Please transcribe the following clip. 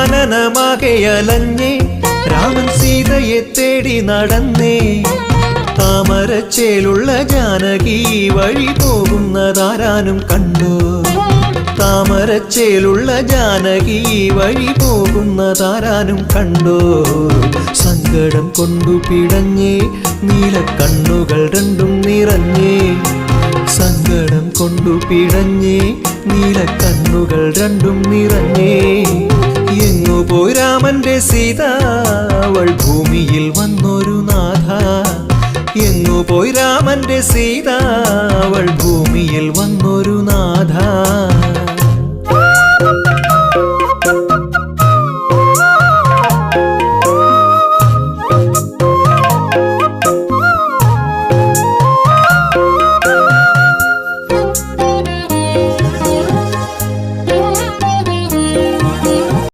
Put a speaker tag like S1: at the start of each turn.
S1: കാനനമാകെ അലഞ്ഞേ രാമൻ സീതയെ തേടി നടന്നേ താമരച്ചേലുള്ള ജാനകി വഴി പോകുന്നതാരാനും കണ്ടു താമരച്ചേലുള്ള ജാനകി വഴി പോകുന്നതാരാനും കണ്ടോ സങ്കടം കൊണ്ടു പിടഞ്ഞേ നീലക്കണ്ണുകൾ രണ്ടും നിറഞ്ഞേ സങ്കടം കൊണ്ടു പിടഞ്ഞേ നീലക്കണ്ണുകൾ രണ്ടും നിറഞ്ഞേ എങ്ങു പോയി രാമന്റെ സീത അവൾ ഭൂമിയിൽ വന്നൊരു നാഥ എങ്ങു പോയി രാമന്റെ സീത അവൾ ഭൂമിയിൽ വന്നു